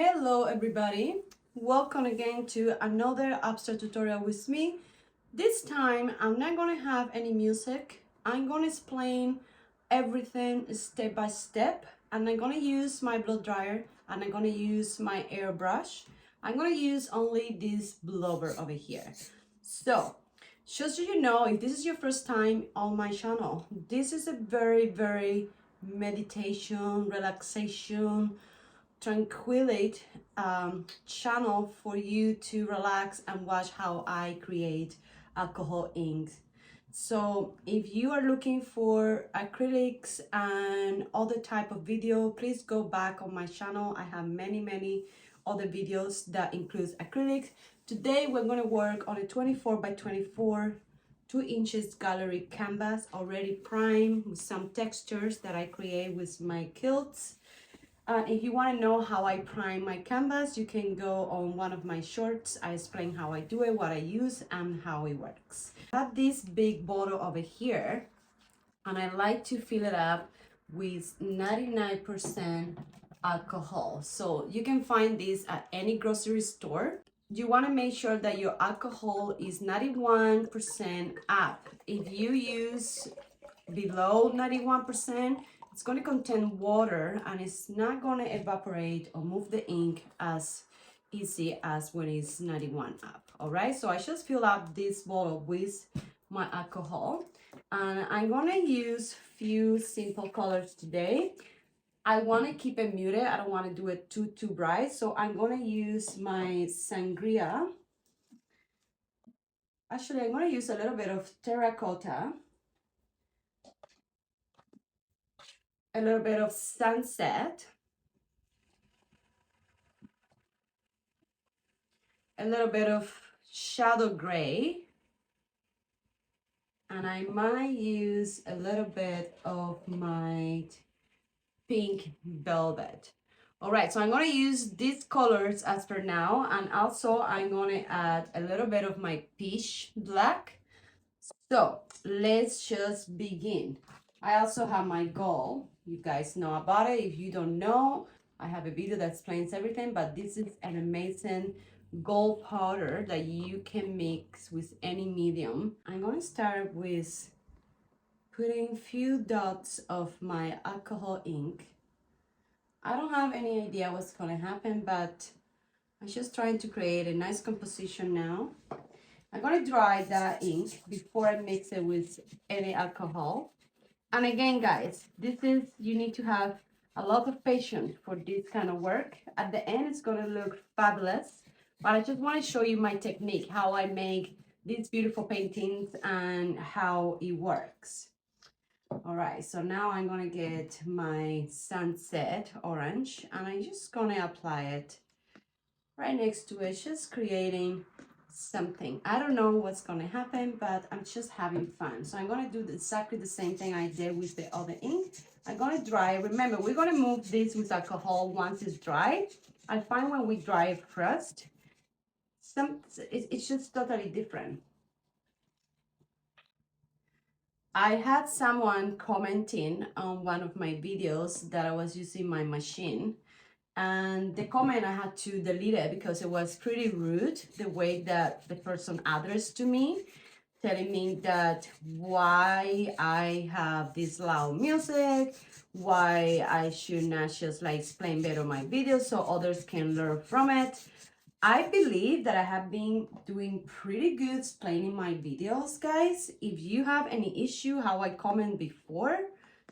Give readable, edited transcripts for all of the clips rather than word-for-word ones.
Hello everybody, welcome again to another abstract tutorial with me. This time I'm not going to have any music. I'm going to explain everything step by step, and I'm going to use my blow dryer and I'm going to use my airbrush. I'm going to use only this blobber over here. So just so you know, if this is your first time on my channel, this is a very meditation, relaxation, tranquility channel for you to relax and watch how I create alcohol inks. So if you are looking for acrylics and other type of video, please go back on my channel. I have many other videos that includes acrylics. Today we're going to work on a 24 by 24 2 inches gallery canvas, already primed with some textures that I create with my quilts. If you want to know how I prime my canvas, you can go on one of my shorts. I explain how I do it, what I use, and how it works. I have this big bottle over here, and I like to fill it up with 99% alcohol. So you can find this at any grocery store. You want to make sure that your alcohol is 91% up. If you use below 91%, it's going to contain water and it's not going to evaporate or move the ink as easy as when it's 91 up. All right, so I just fill up this bottle with my alcohol, and I'm going to use few simple colors today. I want to keep it muted. I don't want to do it too bright, so I'm going to use my Sangria. Actually, I'm going to use a little bit of Terra Cota, a little bit of Sunset, a little bit of Shadow Gray, and I might use a little bit of my Pink Velvet. All right, so I'm going to use these colors as per now, and also I'm going to add a little bit of my Peach Black. So let's just begin. I also have my gold. You guys know about it. If you don't know, I have a video that explains everything, but this is an amazing gold powder that you can mix with any medium. I'm going to start with putting few dots of my alcohol ink. I don't have any idea what's going to happen, but I'm just trying to create a nice composition now. I'm going to dry that ink before I mix it with any alcohol. And again, guys, you need to have a lot of patience for this kind of work. At the end, it's going to look fabulous. But I just want to show you my technique, how I make these beautiful paintings and how it works. All right, so now I'm going to get my Sunset Orange, and I'm just going to apply it right next to it, just creating something. I don't know what's going to happen, but I'm just having fun. So I'm going to do exactly the same thing I did with the other ink. I'm going to dry. Remember, we're going to move this with alcohol once it's dry. I find when we dry it first, it's just totally different. I had someone commenting on one of my videos that I was using my machine, and the comment I had to delete it because it was pretty rude, the way that the person addressed to me, telling me that why I have this loud music, why I should not just like explain better my videos so others can learn from it. I believe that I have been doing pretty good explaining my videos, guys. If you have any issue how I comment before,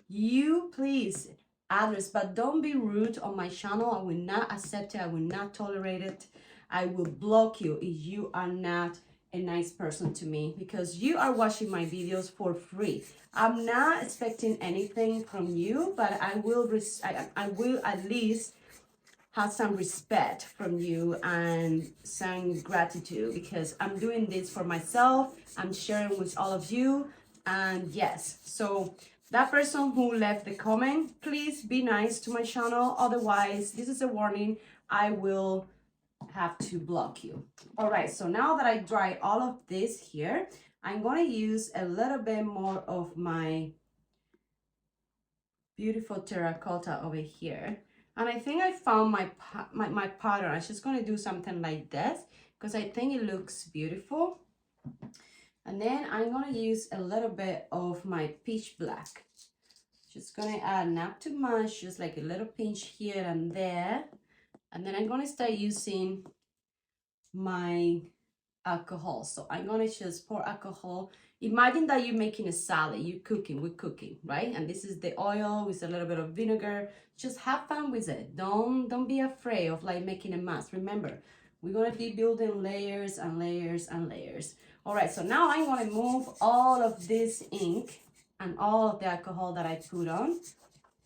you please address, but don't be rude on my channel. I will not accept it. I will not tolerate it. I will block you if you are not a nice person to me, because you are watching my videos for free. I'm not expecting anything from you, but I will at least have some respect from you and some gratitude, because I'm doing this for myself. I'm sharing with all of you. And yes, so that person who left the comment, please be nice to my channel. Otherwise, this is a warning. I will have to block you. All right, so now that I dry all of this here, I'm going to use a little bit more of my beautiful terracotta over here. And I think I found my pattern. I'm just gonna do something like this because I think it looks beautiful. And then I'm gonna use a little bit of my peach black. Just gonna add not too much, just like a little pinch here and there. And then I'm gonna start using my alcohol. So I'm gonna just pour alcohol. Imagine that you're making a salad, we're cooking, right? And this is the oil with a little bit of vinegar. Just have fun with it. Don't be afraid of like making a mess. Remember, we're gonna be building layers and layers and layers. All right, so now I'm gonna move all of this ink and all of the alcohol that I put on,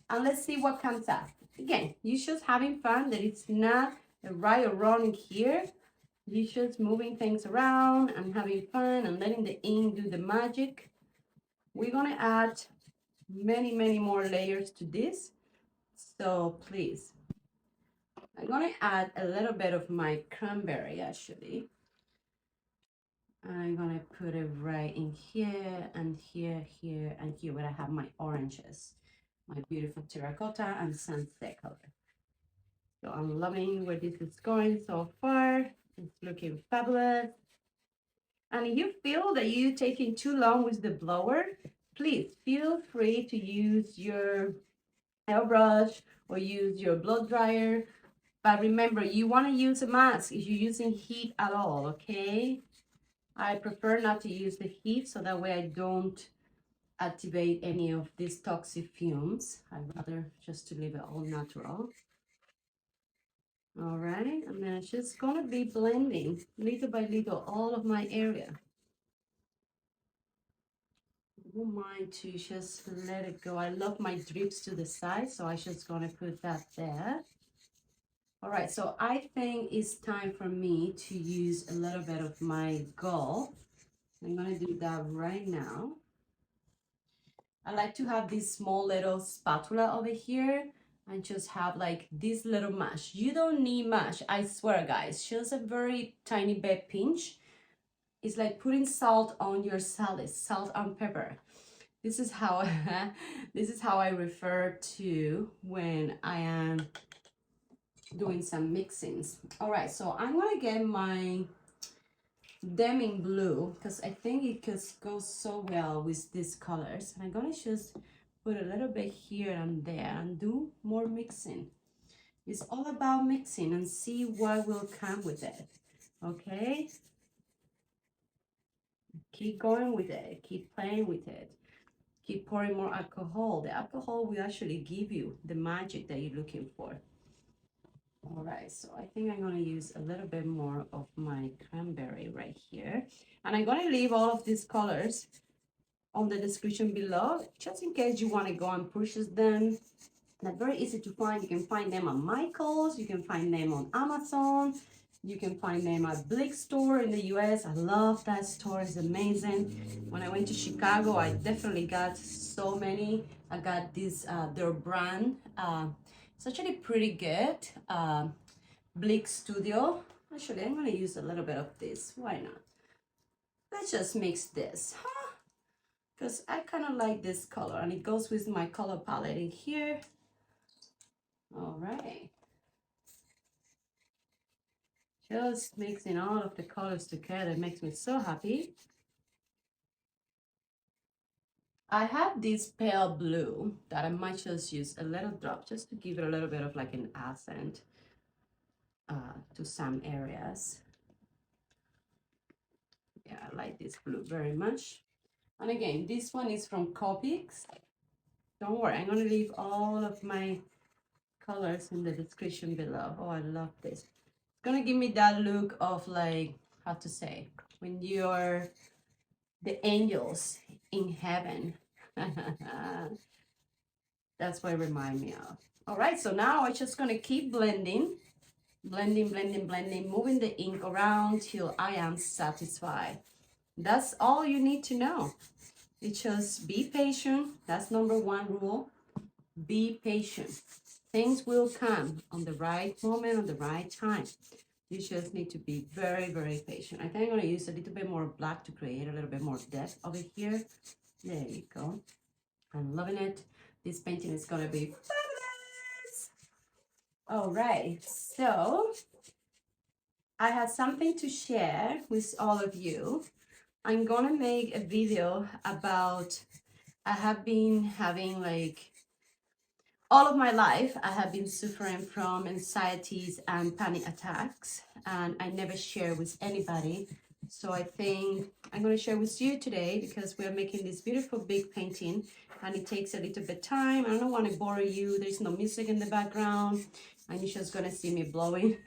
and let's see what comes out. Again, you just having fun. That it's not a right or wrong here. You're just moving things around and having fun and letting the ink do the magic. We're gonna add many, many more layers to this. So please, I'm gonna add a little bit of my cranberry actually. I'm gonna put it right in here and here, here, and here where I have my oranges, my beautiful Terra Cota and sunset color. So I'm loving where this is going so far. It's looking fabulous. And if you feel that you're taking too long with the blower, please feel free to use your airbrush or use your blow dryer. But remember, you want to use a mask if you're using heat at all, okay? I prefer not to use the heat so that way I don't activate any of these toxic fumes. I'd rather just to leave it all natural. All right, and then it's just gonna be blending little by little all of my area. I don't mind to just let it go. I love my drips to the side, so I just gonna put that there. All right, so I think it's time for me to use a little bit of my gall. I'm gonna do that right now. I like to have this small little spatula over here and just have like this little mash. You don't need much, I swear guys, just a very tiny bit pinch. It's like putting salt on your salad, salt and pepper. This is how this is how I refer to when I am doing some mixings. All right, so I'm gonna get my Deming blue because I think it just goes so well with these colors. And I'm gonna just put a little bit here and there and do more mixing. It's all about mixing and see what will come with it. Okay, keep going with it, keep playing with it, keep pouring more alcohol. The alcohol will actually give you the magic that you're looking for. All right, so I think I'm gonna use a little bit more of my cranberry right here. And I'm gonna leave all of these colors on the description below, just in case you wanna go and purchase them. They're very easy to find. You can find them at Michael's, you can find them on Amazon, you can find them at Blick store in the US. I love that store, it's amazing. When I went to Chicago, I definitely got so many. I got this, their brand. It's actually pretty good. Blick Studio. Actually, I'm gonna use a little bit of this. Why not? Let's just mix this, because I kind of like this color and it goes with my color palette in here. All right. Just mixing all of the colors together makes me so happy. I have this pale blue that I might just use a little drop just to give it a little bit of like an accent to some areas. Yeah, I like this blue very much. And again, this one is from Copics. Don't worry, I'm gonna leave all of my colors in the description below. Oh, I love this. It's gonna give me that look of like, how to say, when you're the angels in heaven. That's what it reminds me of. All right, so now I'm just gonna keep blending, blending, blending, blending, moving the ink around till I am satisfied. That's all you need to know. It's just be patient. That's number one rule. Be patient. Things will come on the right moment, on the right time. You just need to be very, very patient. I think I'm gonna use a little bit more black to create a little bit more depth over here. There you go. I'm loving it. This painting is gonna be fabulous. All right, so I have something to share with all of you. I'm gonna make a video about, I have been having like all of my life, I have been suffering from anxieties and panic attacks, and I never share with anybody. So I think I'm going to share with you today because we're making this beautiful big painting and it takes a little bit time. I don't want to bore you. There's no music in the background and you're just going to see me blowing.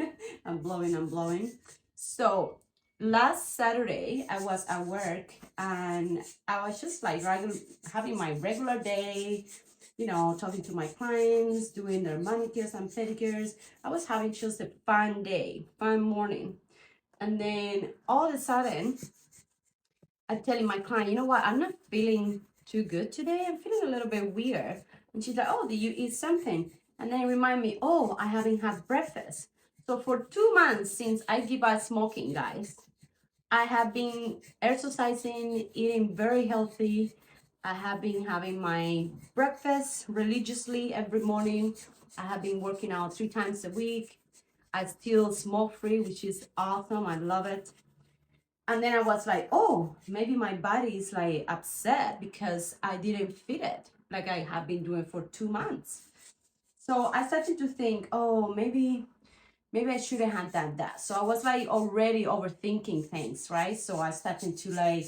I'm blowing, I'm blowing. So last Saturday, I was at work and I was just like having my regular day, you know, talking to my clients, doing their manicures and pedicures. I was having just a fun day, fun morning. And then all of a sudden, I'm telling my client, you know what, I'm not feeling too good today. I'm feeling a little bit weird. And she's like, oh, did you eat something? And then it remind me, oh, I haven't had breakfast. So for 2 months since I give up smoking, guys, I have been exercising, eating very healthy. I have been having my breakfast religiously every morning. I have been working out 3 times a week. I still smoke free, which is awesome. I love it. And then I was like, oh, maybe my body is like upset because I didn't feed it like I have been doing for 2 months. So I started to think, oh, maybe I shouldn't have done that. So I was like already overthinking things, right? So I started to like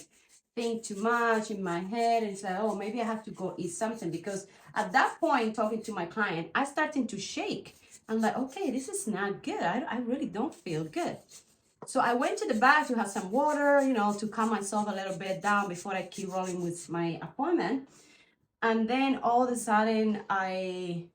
think too much in my head and say, oh, maybe I have to go eat something. Because at that point, talking to my client, I started to shake. I'm like, okay, this is not good. I really don't feel good. So I went to the back to have some water, you know, to calm myself a little bit down before I keep rolling with my appointment. And then all of a sudden, I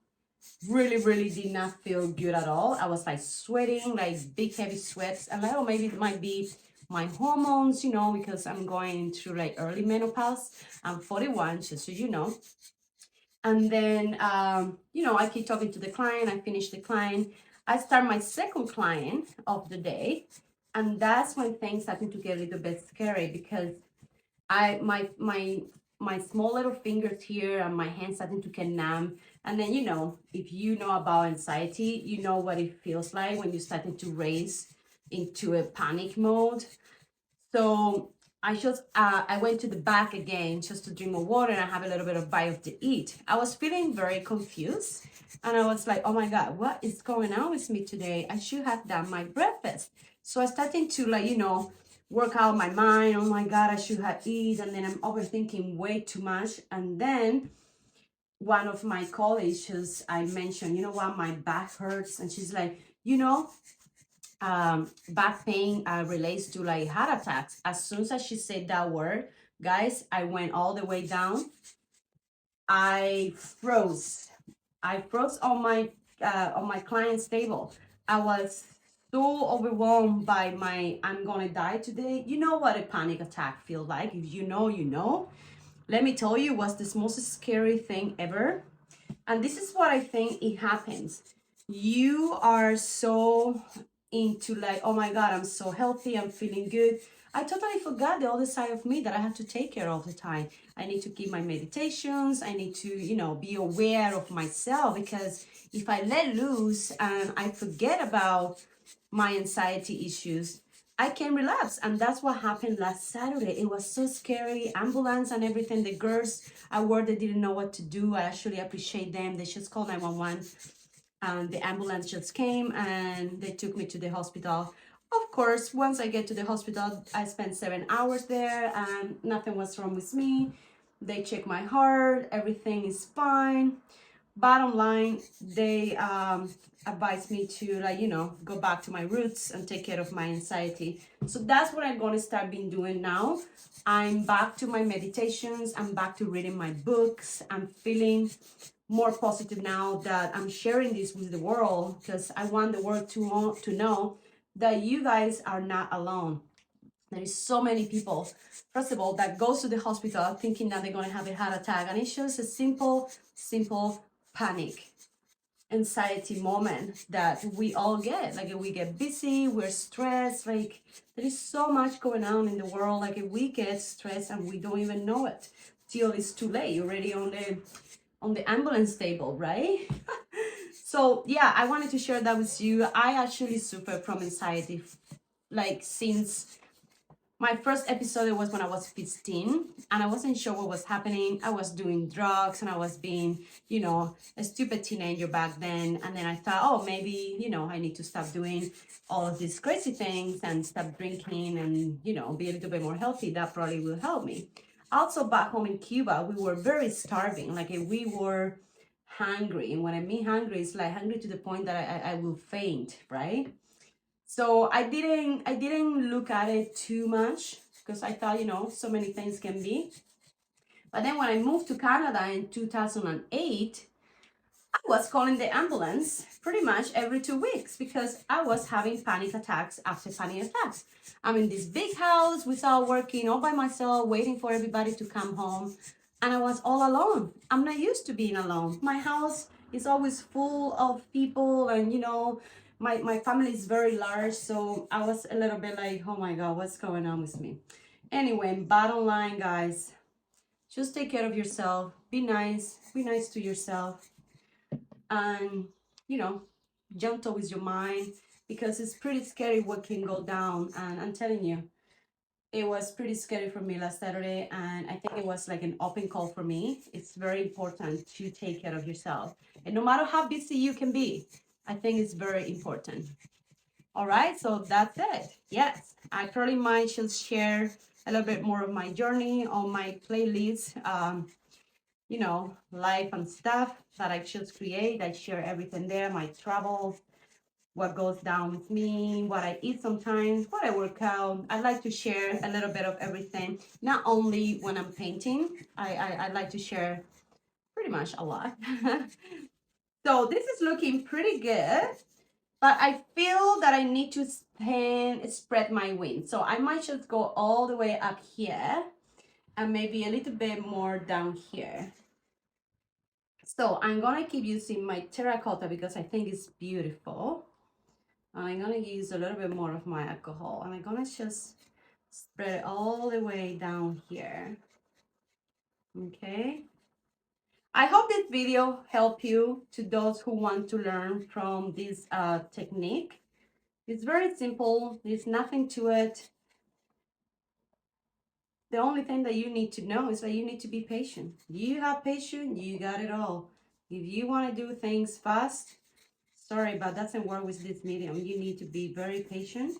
really did not feel good at all. I was like sweating, like big heavy sweats. And like, oh, maybe it might be my hormones, you know, because I'm going through like early menopause. I'm 41, just so you know. And then, you know, I keep talking to the client. I finish the client. I start my second client of the day. And that's when things started to get a little bit scary because my small little fingers here and my hands starting to get numb. And then, you know, if you know about anxiety, you know what it feels like when you're starting to race into a panic mode. So I went to the back again just to drink more water and I have a little bit of bite to eat. I was feeling very confused and I was like, oh my God, what is going on with me today? I should have done my breakfast. So I started to like, you know, work out my mind. Oh my God, I should have eaten. And then I'm overthinking way too much. And then one of my colleagues, I mentioned, you know what, my back hurts. And she's like, you know, back pain relates to like heart attacks. As soon as she said that word, guys, I went all the way down. I froze. I froze on my client's table. I was so overwhelmed by my I'm gonna die today. You know what a panic attack feels like. If you know, you know. Let me tell you, was the most scary thing ever. And this is what I think it happens. You are so into like, oh my God, I'm so healthy, I'm feeling good. I totally forgot the other side of me that I have to take care of the time. I need to keep my meditations. I need to, you know, be aware of myself because if I let loose and I forget about my anxiety issues, I can relapse. And that's what happened last Saturday. It was so scary. Ambulance and everything. The girls at work, they didn't know what to do. I actually appreciate them. They just called 911 and the ambulance just came and they took me to the hospital. Of course, once I get to the hospital, I spent 7 hours there and nothing was wrong with me. They checked my heart, everything is fine. Bottom line, they advised me to like, you know, go back to my roots and take care of my anxiety. So that's what I'm going to start being doing now. I'm back to my meditations. I'm back to reading my books. I'm feeling more positive now that I'm sharing this with the world because I want the world to know that you guys are not alone. There is so many people, first of all, that goes to the hospital thinking that they're going to have a heart attack. And it's just a simple panic, anxiety moment that we all get. Like we get busy, we're stressed, like there is so much going on in the world. Like if we get stressed and we don't even know it till it's too late. You're already on the ambulance table, right? So yeah, I wanted to share that with you. I actually suffer from anxiety, like since my first episode was when I was 15 and I wasn't sure what was happening. I was doing drugs and I was being, a stupid teenager back then. And then I thought, oh, maybe, I need to stop doing all of these crazy things and stop drinking and, be a little bit more healthy. That probably will help me. Also, back home in Cuba, we were very starving. Like we were hungry. And when I mean hungry, it's like hungry to the point that I will faint, right? So I didn't look at it too much because I thought, so many things can be. But then when I moved to Canada in 2008, I was calling the ambulance pretty much every 2 weeks because I was having panic attacks after panic attacks. I'm in this big house without working, all by myself, waiting for everybody to come home. And I was all alone. I'm not used to being alone. My house is always full of people and, my family is very large. So I was a little bit like, oh my God, what's going on with me? Anyway, bottom line, guys, just take care of yourself. Be nice to yourself, and gentle with your mind, because it's pretty scary what can go down. And I'm telling you, it was pretty scary for me last Saturday, and I think it was like an open call for me. It's very important to take care of yourself, and no matter how busy you can be, I think it's very important. All right, so that's it. Yes, I probably might just share a little bit more of my journey on my playlist, life and stuff that I just create. I share everything there, my travel, what goes down with me, what I eat sometimes, what I work out. I like to share a little bit of everything, not only when I'm painting. I like to share pretty much a lot. So this is looking pretty good, but I feel that I need to spread my wings. So I might just go all the way up here and maybe a little bit more down here. So I'm gonna keep using my Terra Cota because I think it's beautiful. And I'm gonna use a little bit more of my alcohol, and I'm gonna just spread it all the way down here. Okay. I hope this video helped you, to those who want to learn from this technique. It's very simple. There's nothing to it. The only thing that you need to know is that you need to be patient. You have patience, you got it all. If you want to do things fast, sorry, but that doesn't work with this medium. You need to be very patient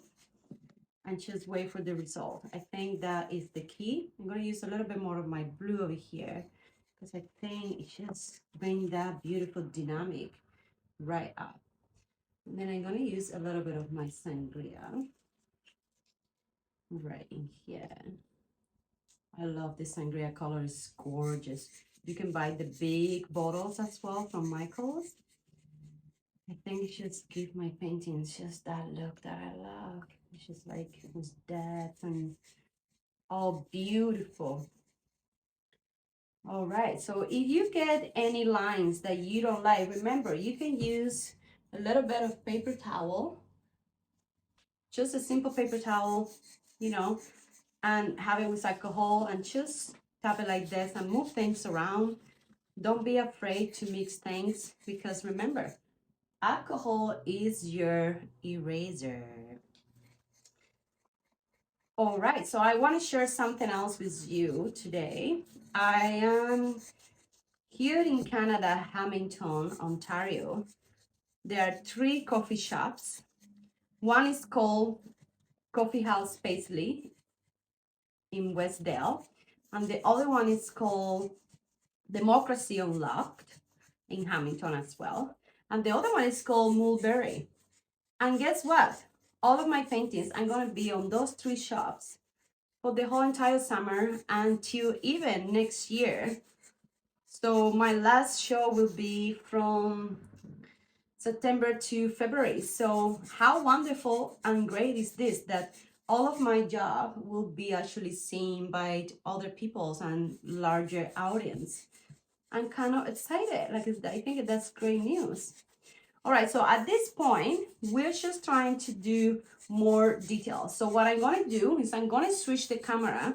and just wait for the result. I think that is the key. I'm going to use a little bit more of my blue over here because I think it just brings that beautiful dynamic right up. And then I'm going to use a little bit of my sangria right in here. I love this sangria color. It's gorgeous. You can buy the big bottles as well from Michael's. I think it should give my paintings just that look that I love. It's just like with depth and all beautiful. All right, so if you get any lines that you don't like, remember, you can use a little bit of paper towel, just a simple paper towel, and have it with alcohol and just tap it like this and move things around. Don't be afraid to mix things, because remember, alcohol is your eraser. All right, so I want to share something else with you today. I am here in Canada, Hamilton, Ontario. There are 3 coffee shops. One is called Coffee House Paisley in Westdale, and the other one is called Democracy Unlocked in Hamilton as well. And the other one is called Mulberry. And guess what? All of my paintings, I'm going to be on those 3 shops for the whole entire summer until even next year. So my last show will be from September to February. So how wonderful and great is this, that all of my job will be actually seen by other people's and larger audience. I'm kind of excited. Like, I think that's great news. All right, so at this point, we're just trying to do more details. So what I'm going to do is I'm going to switch the camera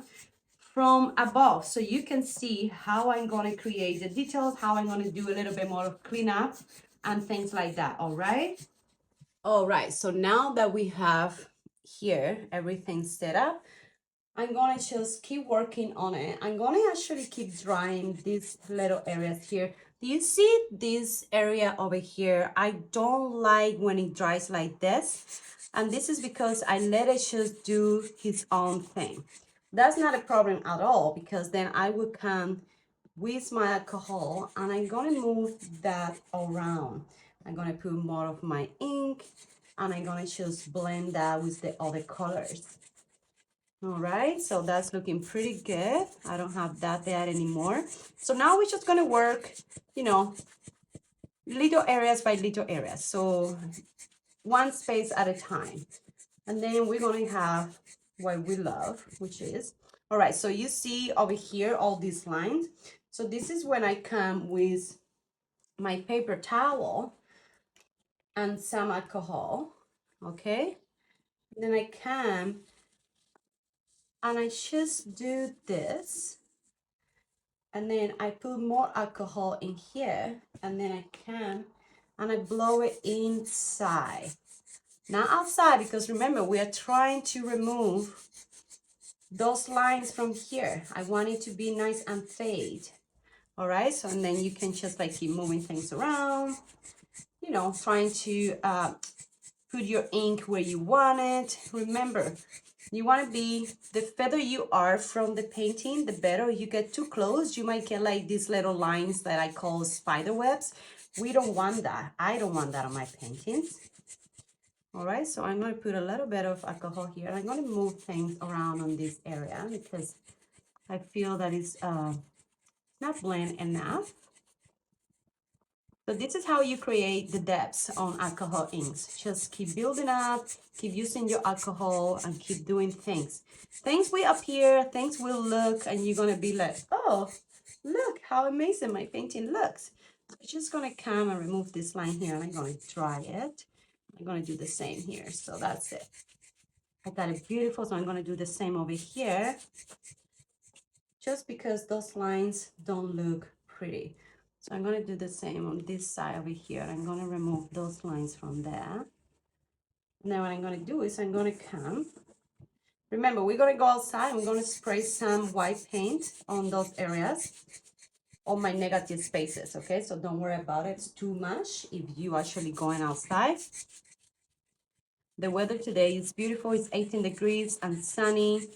from above so you can see how I'm going to create the details, how I'm going to do a little bit more of cleanup and things like that. All right. All right. So now that we have here everything set up, I'm gonna just keep working on it. I'm gonna actually keep drying these little areas here. Do you see this area over here? I don't like when it dries like this. And this is because I let it just do his own thing. That's not a problem at all, because then I will come with my alcohol and I'm gonna move that around. I'm gonna put more of my ink and I'm gonna just blend that with the other colors. All right, so that's looking pretty good. I don't have that there anymore. So now we're just gonna work, you know, little areas by little areas. So one space at a time. And then we're gonna have what we love, which is, all right, so you see over here, all these lines. So this is when I come with my paper towel and some alcohol, okay? Then I come and I just do this, and then I put more alcohol in here, and then I come and I blow it inside, not outside, because remember, we are trying to remove those lines from here. I want it to be nice and fade. All right, so and then you can just like keep moving things around, you know, trying to put your ink where you want it. Remember, you want to be, the further you are from the painting, the better. You get too close, you might get like these little lines that I call spider webs. We don't want that. I don't want that on my paintings. All right, so I'm going to put a little bit of alcohol here. I'm going to move things around on this area because I feel that it's not blend enough. So this is how you create the depths on alcohol inks. Just keep building up, keep using your alcohol, and keep doing things. Things will appear, things will look, and you're gonna be like, oh, look how amazing my painting looks. I'm just gonna come and remove this line here, and I'm gonna dry it. I'm gonna do the same here, so that's it. I got it beautiful, so I'm gonna do the same over here, just because those lines don't look pretty. So I'm going to do the same on this side over here. I'm going to remove those lines from there. Now what I'm going to do is I'm going to come. Remember, we're going to go outside. I'm going to spray some white paint on those areas, on my negative spaces, okay? So don't worry about it. It's too much if you actually going outside. The weather today is beautiful. It's 18 degrees and sunny.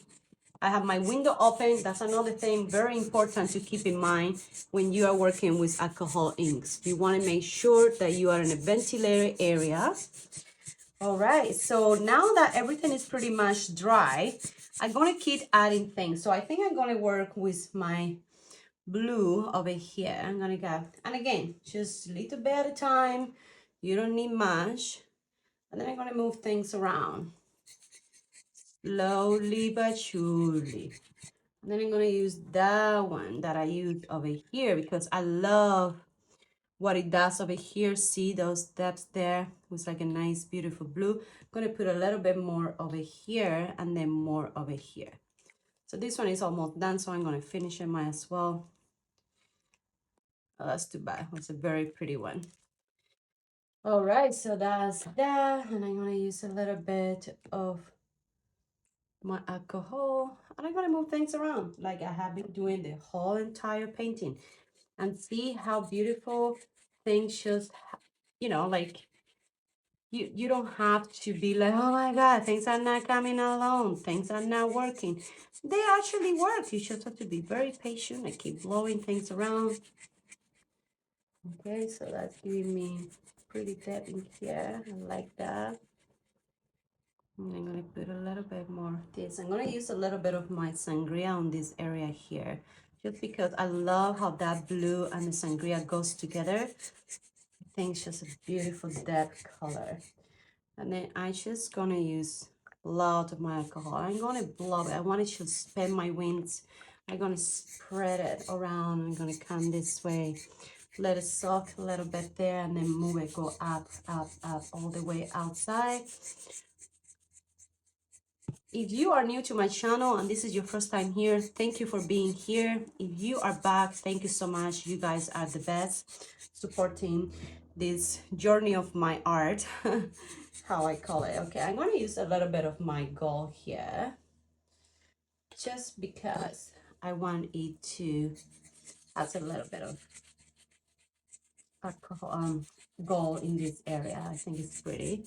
I have my window open. That's another thing very important to keep in mind when you are working with alcohol inks. You want to make sure that you are in a ventilated area. All right, so now that everything is pretty much dry, I'm going to keep adding things. So I think I'm going to work with my blue over here. I'm going to go, and again, just a little bit at a time. You don't need much. And then I'm going to move things around. Slowly but surely. And then I'm going to use that one that I used over here because I love what it does over here. See those depths there? It's like a nice, beautiful blue. I'm going to put a little bit more over here and then more over here. So this one is almost done, so I'm going to finish it might as well. Oh, that's too bad. It's a very pretty one. All right, so that's that. And I'm going to use a little bit of my alcohol, and I'm gonna move things around like I have been doing the whole entire painting, and see how beautiful things just, you know, like you don't have to be like, oh my god, things are not coming along, things are not working. They actually work. You just have to be very patient and keep blowing things around. Okay, so that's giving me pretty depth in here. I like that. And I'm going to put a little bit more of this. I'm going to use a little bit of my sangria on this area here, just because I love how that blue and the sangria goes together. I think it's just a beautiful depth color. And then I just going to use a lot of my alcohol. I'm going to blow it. I want to just spin my wings. I'm going to spread it around. I'm going to come this way. Let it soak a little bit there, and then move it, go up, up, up, all the way outside. If you are new to my channel and this is your first time here, thank you for being here. If you are back, thank you so much. You guys are the best, supporting this journey of my art, how I call it. Okay, I'm gonna use a little bit of my gold here, just because I want it to have a little bit of gold in this area. I think it's pretty.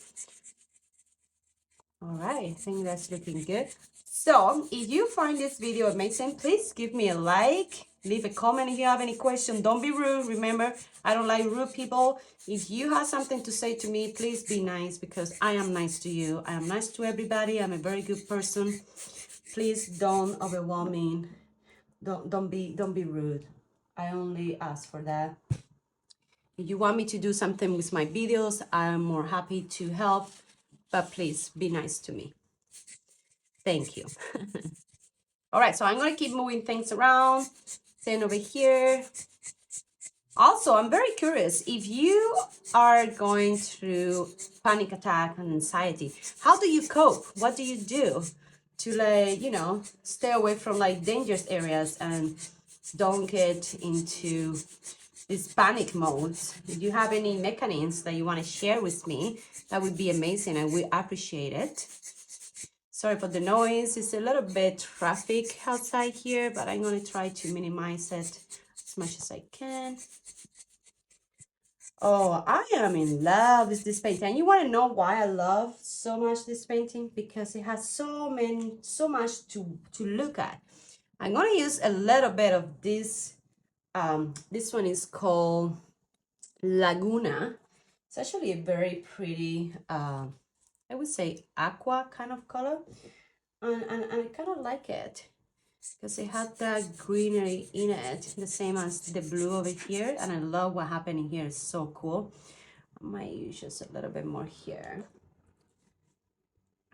All right, I think that's looking good. So if you find this video amazing, please give me a like, leave a comment if you have any question. Don't be rude. Remember, I don't like rude people. If you have something to say to me, please be nice, because I am nice to you. I am nice to everybody. I'm a very good person. Please don't overwhelm me. Don't be rude. I only ask for that. If you want me to do something with my videos, I'm more happy to help, but please be nice to me. Thank you. All right, so I'm gonna keep moving things around. Then over here. Also, I'm very curious, if you are going through panic attack and anxiety, how do you cope? What do you do to, like, you know, stay away from like dangerous areas and don't get into this panic mode? If you have any mechanisms that you want to share with me, that would be amazing. I would appreciate it. Sorry for the noise. It's a little bit traffic outside here, but I'm going to try to minimize it as much as I can. Oh, I am in love with this painting. And you want to know why I love so much this painting? Because it has so much to look at. I'm going to use a little bit of this. This one is called Laguna. It's actually a very pretty, I would say aqua kind of color. And I kind of like it because it had that greenery in it, the same as the blue over here. And I love what happened in here. It's so cool. I might use just a little bit more here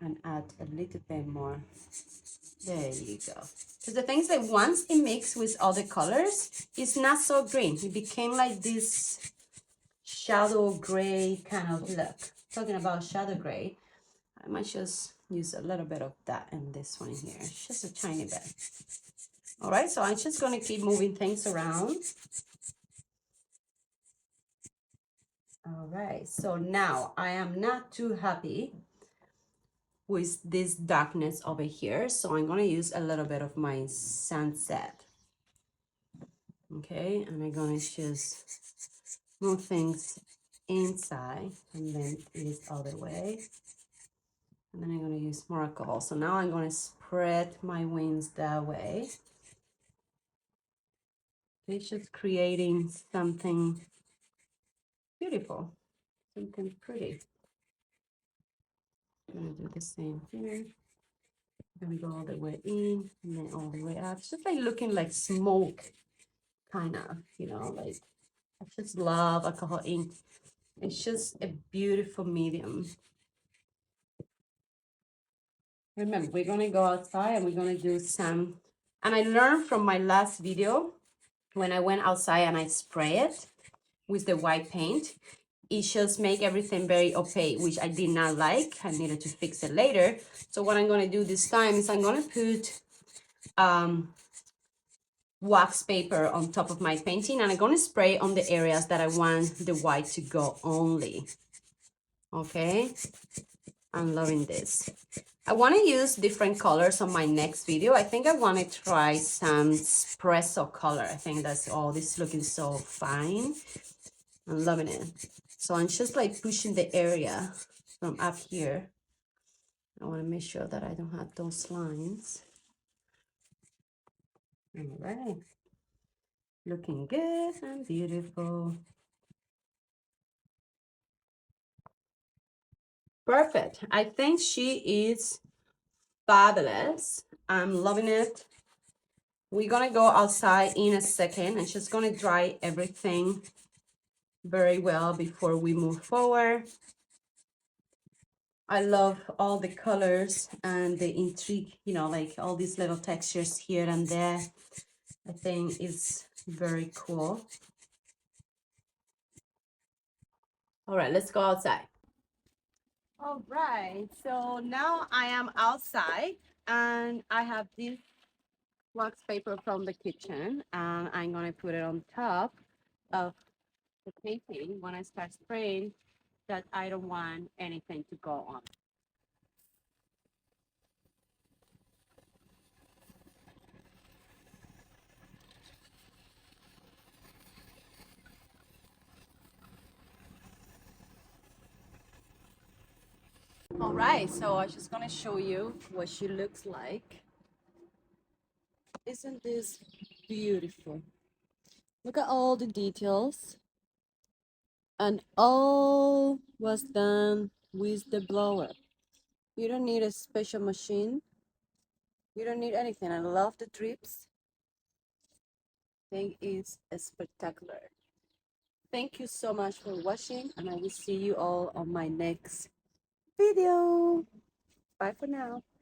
and add a little bit more. There you go. Because the things that once it mixed with other colors, it's not so green. It became like this shadow gray kind of look. Talking about shadow gray, I might just use a little bit of that in this one here, just a tiny bit. All right, so I'm just going to keep moving things around. All right, so now I am not too happy with this darkness over here, so I'm going to use a little bit of my sunset. Okay, and I'm going to just move things inside and then this other way. And then I'm going to use more alcohol. So now I'm going to spread my wings that way. It's just creating something beautiful, something pretty. I'm going to do the same here. I'm going to go all the way in and then all the way out. It's just like looking like smoke, kind of, you know, like I just love alcohol ink. It's just a beautiful medium. Remember, we're going to go outside and we're going to do some, and I learned from my last video when I went outside and I spray it with the white paint, it just make everything very opaque, which I did not like. I needed to fix it later. So what I'm going to do this time is I'm going to put wax paper on top of my painting, and I'm going to spray on the areas that I want the white to go only. Okay, I'm loving this. I want to use different colors on my next video. I think I want to try some espresso color. I think that's all. This is looking so fine. I'm loving it. So I'm just like pushing the area from up here. I want to make sure that I don't have those lines. All right. Looking good and beautiful. Perfect. I think she is fabulous. I'm loving it. We're going to go outside in a second. I'm just going to dry everything very well before we move forward. I love all the colors and the intrigue, you know, like all these little textures here and there. I think it's very cool. All right, let's go outside. All right, so now I am outside and I have this wax paper from the kitchen and I'm gonna put it on top of the painting when I start spraying that I don't want anything to go on. All right, so I'm just gonna show you what she looks like. Isn't this beautiful? Look at all the details. And all was done with the blower. You don't need a special machine. You don't need anything. I love the drips. Thing is spectacular. Thank you so much for watching, and I will see you all on my next video. Bye for now.